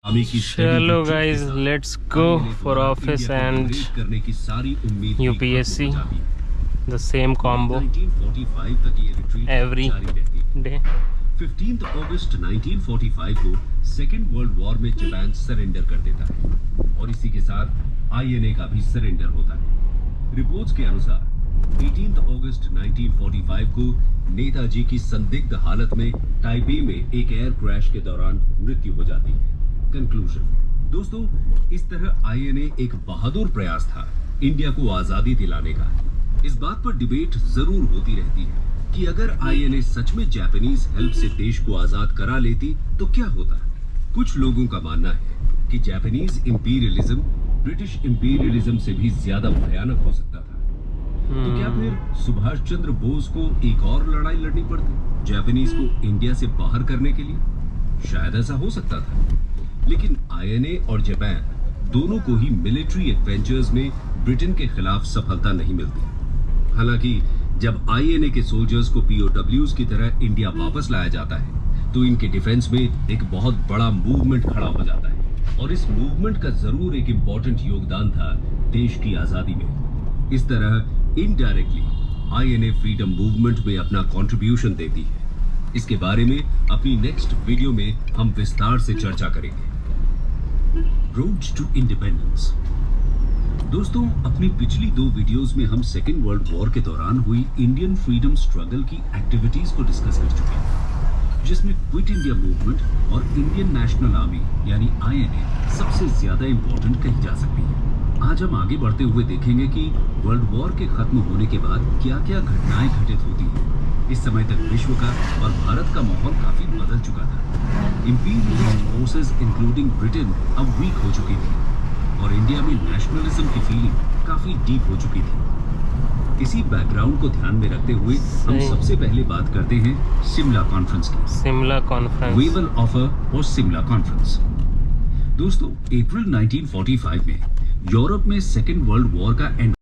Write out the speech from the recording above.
Hello guys, let's go for office and UPSC, the same combo every day. 15 अगस्त 1945 को second world war में Japan surrender कर देता है और इसी के साथ आईएनए का भी सरेंडर होता है। रिपोर्ट्स के अनुसार 18 अगस्त 1945 को नेताजी की संदिग्ध हालत में ताइपे में एक एयर क्रैश के दौरान मृत्यु हो जाती है। कंक्लूजन दोस्तों, इस तरह आईएनए एक बहादुर प्रयास था इंडिया को आजादी दिलाने का। इस बात पर डिबेट जरूर होती रहती है कि अगर आईएनए सच में जापानीज हेल्प से देश को आजाद करा लेती तो क्या होता। कुछ लोगों का मानना है कि जापानीज इंपीरियलिज्म ब्रिटिश इंपीरियलिज्म से भी ज्यादा भयानक हो सकता था। तो क्या फिर सुभाष चंद्र बोस को एक और लड़ाई लड़नी पड़ती जापानीज को इंडिया से बाहर करने के लिए? शायद ऐसा हो सकता था, लेकिन आईएनए और जापान दोनों को ही मिलिट्री एडवेंचर्स में ब्रिटेन के खिलाफ सफलता नहीं मिलती। हालांकि जब आईएनए के सोल्जर्स को पीओडब्ल्यूज की तरह इंडिया वापस लाया जाता है तो इनके डिफेंस में एक बहुत बड़ा मूवमेंट खड़ा हो जाता है और इस मूवमेंट का जरूर एक इम्पोर्टेंट योगदान था देश की आजादी में। इस तरह इनडायरेक्टली आईएनए फ्रीडम मूवमेंट में अपना कंट्रीब्यूशन देती है। इसके बारे में अपनी नेक्स्ट वीडियो में हम विस्तार से चर्चा करेंगे। रोड टू इंडिपेंडेंस दोस्तों, अपनी पिछली दो वीडियोस में हम सेकेंड वर्ल्ड वॉर के दौरान हुई इंडियन फ्रीडम स्ट्रगल की एक्टिविटीज को डिस्कस कर चुके हैं, जिसमें क्विट इंडिया मूवमेंट और इंडियन नेशनल आर्मी यानी आईएनए सबसे ज्यादा इंपॉर्टेंट कही जा सकती है। आज हम आगे बढ़ते हुए देखेंगे कि वर्ल्ड वॉर के खत्म होने के बाद क्या क्या घटनाएं घटित होती हैं। इस समय तक विश्व का और भारत का माहौल काफी बदल चुका था। इंपीरियलिस्ट फोर्सेस इंक्लूडिंग ब्रिटेन अब वीक हो चुकी थी और इंडिया में नेशनलिज्म की फीलिंग काफी डीप हो चुकी थी। इसी बैकग्राउंड को ध्यान में रखते हुए हम सबसे पहले बात करते हैं शिमला कॉन्फ्रेंस की। शिमला कॉन्फ्रेंस, वेवल ऑफर और शिमला कॉन्फ्रेंस। दोस्तों, अप्रैल 1945 में यूरोप में सेकेंड वर्ल्ड वॉर का एंड